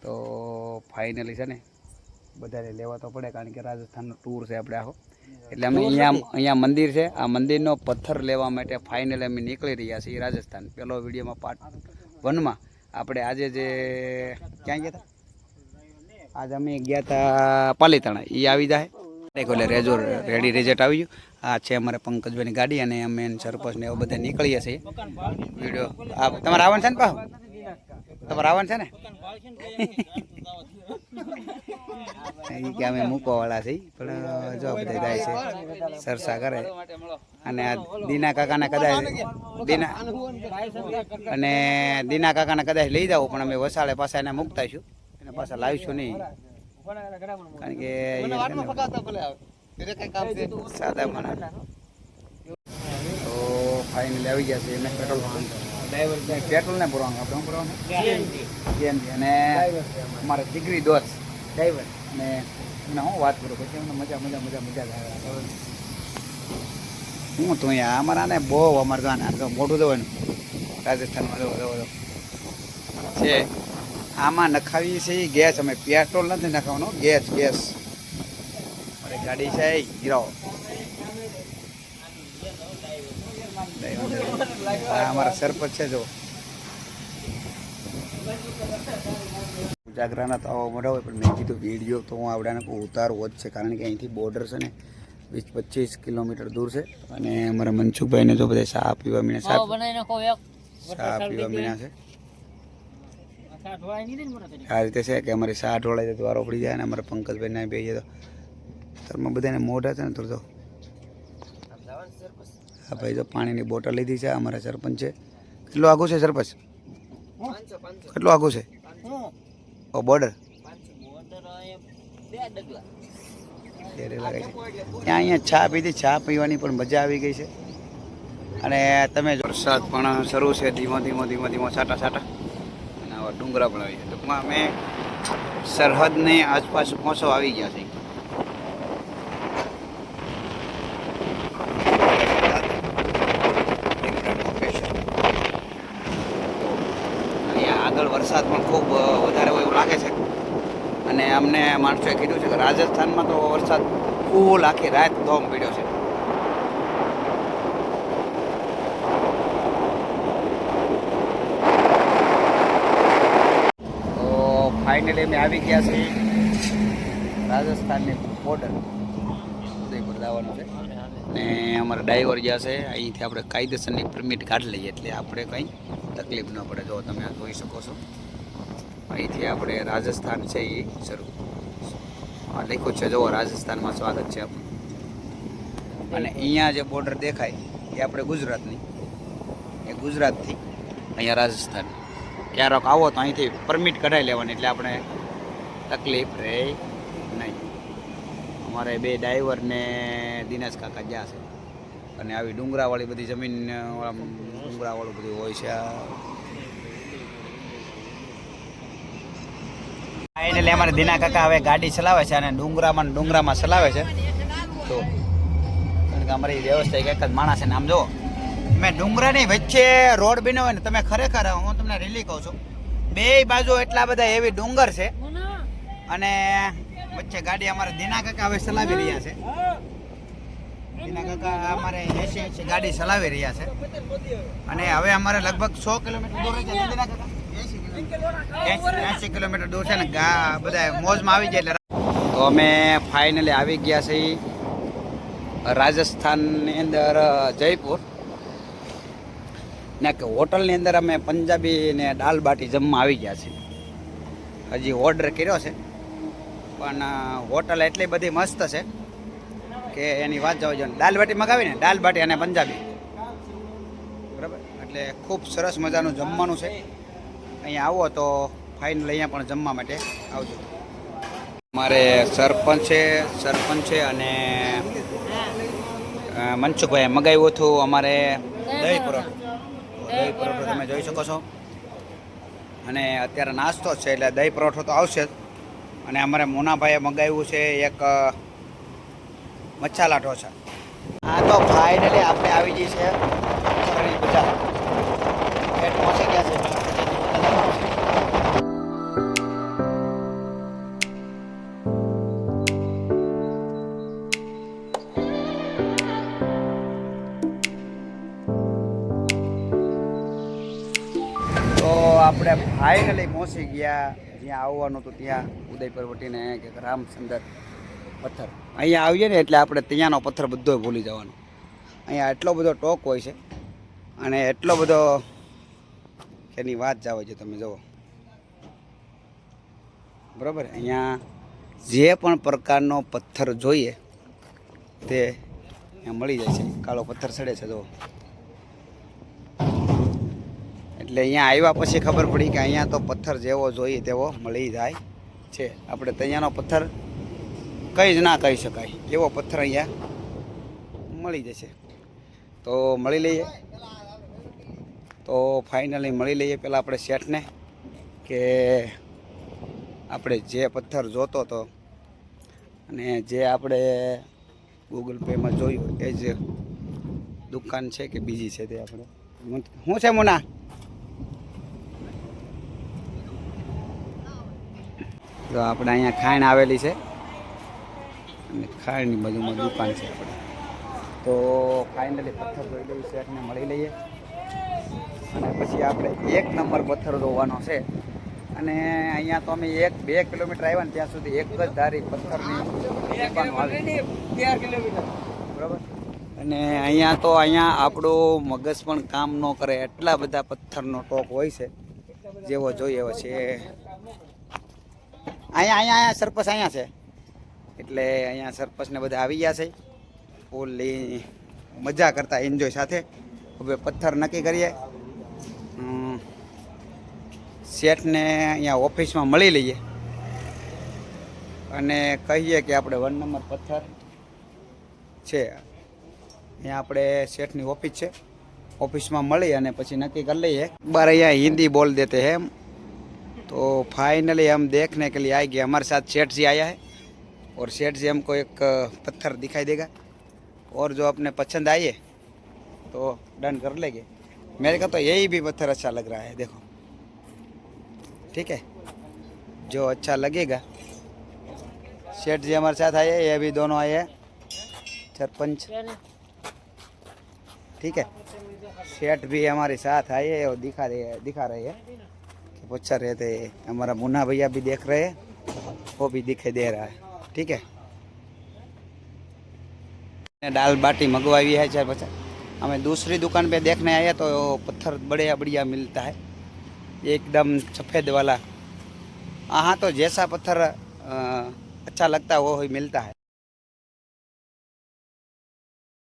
તો ફાઇનલી છે ને બધાને લેવા તો પડે, કારણ કે રાજસ્થાનનો ટૂર છે આપણે આખો. એટલે અમે અહીંયા મંદિર છે, આ મંદિરનો પથ્થર લેવા માટે ફાઇનલી અમે નીકળી રહ્યા છીએ રાજસ્થાન. પેલો વિડીયોમાં પાર્ટ 1માં આપણે આજે જે ક્યાં ગયા હતા, આજે અમે ગયા હતા પાલીતાણા, એ આવી જાય એટલે રેજો રેડી રિઝલ્ટ આવી ગયું. આ છે અમારે પંકજભાઈની ગાડી અને અમે સરપંચ ને એવું બધા નીકળીએ છીએ. વિડીયો આ તમારે આવવાનું છે ને પાછું, તમારે આવવાનું છે ને કે અમે મૂકવાવાળા છીએ, પણ જો બધા જાય છે સરસા કરે. અને આ દીના કાકાને કદાચ દીના કાકાને કદાચ લઈ જાવ, પણ અમે વસાડે પાછા એને મૂકતાશું, એને પાછા લાવીશું નહીં, કારણ કે સાદા મને. તો ફાઇનલી આવી ગયા છે એને પેટ્રોલ ને પૂરવાનું, આપણે શું કરવાનું અને અમારે દીકરી દોસ્ત ડ્રાઈવર અને એને હું વાત કરું પછી અમને મજા થાય. હું તો અહીંયા અમારા ને બહુ અમારે તો મોટું જવાનું રાજસ્થાનમાં જવો છે. આમાં નખાવી છે ગેસ, અમે પેટ્રોલ નથી નખાવાનું, ગેસ મારી ગાડી છે ગીરાવો. અમારા સરપંચ છે જો જાગરાના તો આવા મોટા હોય, પણ મેં કીધું વિડીયો તો હું આવડાને ઉતારવો જ છે, કારણ કે અહીંથી બોર્ડર છે ને 20-25 કિલોમીટર દૂર છે. અને અમારા મનસુખભાઈને જો બધા ચા પીવા મીના છે. આ રીતે છે કે અમારી ચા ઢોળાય તો વારો પડી જાય, અને અમારા પંકજભાઈ ના બે તો ઘરમાં બધાને મોઢા છે ને તો હા ભાઈ જો પાણીની બોટલ લીધી છે અમારા સરપંચ છે. કેટલું આઘું છે સરપંચ, કેટલું આઘું છે બોર્ડર? ત્યાં અહીંયા ચા પીધી, ચા પીવાની પણ મજા આવી ગઈ છે. અને તમે વરસાદ પણ શરૂ છે, ધીમો છાટા અને આવા ડુંગરા પણ આવી છે. ટૂંકમાં અમે સરહદની આસપાસ પહોંચો આવી ગયા છીએ. આગળ વરસાદ પણ ખૂબ વધારે હોય એવું લાગે છે, અને અમને માણસોએ કીધું છે કે રાજસ્થાનમાં તો વરસાદ ફૂલ આખી રાત ધોમ પડ્યો છે. તો ફાઇનલી અમે આવી ગયા છીએ રાજસ્થાનની બોર્ડર, ઉદયપુર જવાનું છે. ને અમારા ડ્રાઈવર ગયા છે, અહીંથી આપણે કાયદેસરની પરમિટ કાઢી લઈએ એટલે આપણે કંઈ તકલીફ ન પડે. જો તમે આ જોઈ શકો છો, અહીંથી આપણે રાજસ્થાન છે એ શરૂ લખ્યું છે, જુઓ રાજસ્થાનમાં સ્વાગત છે આપણું. અને અહીંયા જે બોર્ડર દેખાય એ આપણે ગુજરાતની, એ ગુજરાતથી અહીંયા રાજસ્થાન. ક્યારેક આવો તો અહીંથી પરમિટ કઢાવી લેવાની, એટલે આપણે તકલીફ રહે નહીં. અમારે બે ડ્રાઈવર ને દિનેશ કાકા જ્યાં છે, અને આવી ડુંગરાવાળી બધી જમીન ડુંગરાવાળું બધું હોય છે. ફાઇનલી અમારે દિના કાકા હવે ગાડી ચલાવે છે, અને ડુંગરામાં ચલાવે છે. તો કારણ કે અમારી વ્યવસ્થા એક જ માણસ છે ને. આમ જુઓ, મેં ડુંગરાની વચ્ચે રોડ બન્યો હોય ને, તમે ખરેખર હું તમને રીલી કહું છું, બે બાજુ એટલા બધા એવી ડુંગર છે, અને વચ્ચે ગાડી અમારે દિના કાકા હવે ચલાવી રહ્યા છે. દિના કાકા અમારે 80 ગાડી ચલાવી રહ્યા છે, અને હવે અમારે લગભગ 100 કિલોમીટર દૂર છે. દિના કાકા 80 કિલોમીટર દૂર છે ને, બધા મોજમાં આવી જાય. એટલે તો અમે ફાઇનલી આવી ગયા છીએ રાજસ્થાનની અંદર જયપુર ને કે હોટલની અંદર અમે પંજાબી ને દાલ બાટી જમવા આવી ગયા છીએ. હજી ઓર્ડર કર્યો છે, પણ હોટલ એટલી બધી મસ્ત છે કે એની વાત જવા જોઈએ. દાલ બાટી મગાવીને, દાલ બાટી અને પંજાબી, બરાબર. એટલે ખૂબ સરસ મજાનું જમવાનું છે. અહીંયા આવો તો ફાઇનલ અહીંયા પણ જમવા માટે આવજો. મારે સરપંચ છે અને મનસુખભાઈ મગાવ્યું હતું અમારે દહીં પરોઠો તમે જોઈ શકો છો. અને અત્યારે નાસ્તો છે એટલે દહીં પરોઠો તો આવશે જ. અને અમારે મોનાભાઈએ મગાવ્યું છે એક મસાલા ઢોસા. આ તો ફાઇનલી આપણે આવી જઈ છે બજાર, ગેટ પહોંચી ગયા છે. ફાઇનલી પહોંચી ગયા જ્યાં આવવાનું હતું ત્યાં ઉદયપુર વટીને કે રામચંદ્ર પથ્થર. અહીંયા આવીએ ને એટલે આપણે ત્યાંનો પથ્થર બધો ભૂલી જવાનો. અહીંયા એટલો બધો ટોક હોય છે અને એટલો બધો એની વાત જ આવે છે. તમે જુઓ બરાબર. અહીંયા જે પણ પ્રકારનો પથ્થર જોઈએ તે અહીંયા મળી જાય છે. કાળો પથ્થર સડે છે જુઓ. એટલે અહીંયા આવ્યા પછી ખબર પડી કે અહીંયા તો પથ્થર જેવો જોઈએ તેવો મળી જાય છે. આપણે ત્યાંનો પથ્થર કંઈ જ ના કહી શકાય એવો પથ્થર અહીંયા મળી જશે. તો મળી લઈએ. તો ફાઇનલી મળી લઈએ પહેલાં આપણે શેઠને કે આપણે જે પથ્થર જોતો હતો અને જે આપણે ગૂગલ પેમાં જોયું એ જ દુકાન છે કે બીજી છે તે આપણે શું છે મુના? તો આપણે અહીંયા ખાણ આવેલી છે અને ખાણની બાજુમાં દુકાન છે આપણે. તો ફાઇનલી પથ્થર જોઈ લઈએ, શેઠને મળી લઈએ અને પછી આપણે 1 નંબર પથ્થર જોવાનો છે. અને અહીંયા તો અમે 1-2 કિલોમીટર આવ્યા ને ત્યાં સુધી એક જ ધારી પથ્થરની દુકાનો આવી 13 કિલોમીટર બરાબર. અને અહીંયા તો અહીંયા આપણું મગજ પણ કામ ન કરે એટલા બધા પથ્થરનો ટોક હોય છે. જેવો જોઈએ એવો છે. અહીંયા સરપસ અહીંયા છે એટલે અહીંયા સરપસને બધા આવી ગયા છે ફૂલની મજા કરતા એન્જોય સાથે. હવે પથ્થર નક્કી કરીએ. શેઠને અહીંયા ઓફિસમાં મળી લઈએ અને કહીએ કે આપણે 1 નંબર પથ્થર છે. અહીંયા આપણે શેઠની ઓફિસ છે, ઓફિસમાં મળી અને પછી નક્કી કરી લઈએ. બાર અહીંયા હિન્દી બોલ દેते हैं हम. तो फाइनली हम देखने के लिए आए गए. हमारे साथ सेठ जी आया है और सेठ जी हमको एक पत्थर दिखाई देगा और जो अपने पसंद आए तो डन कर लेंगे. मेरे को तो यही भी पत्थर अच्छा लग रहा है. देखो ठीक है, जो अच्छा लगेगा. सेठ जी हमारे साथ आए, ये भी दोनों आए हैं सरपंच. ठीक है, सेठ भी हमारे साथ आए और दिखा रहे हैं कि पूछा रहे थे. हमारा मुन्ना भैया भी देख रहे हैं, वो भी दिखाई दे रहा है. ठीक है, दाल बाटी मंगवाई है. चार बच्चा हमें दूसरी दुकान पे देखने आए तो पत्थर बढ़िया बढ़िया मिलता है एकदम सफ़ेद वाला. हाँ तो जैसा पत्थर अच्छा लगता है वो ही मिलता है.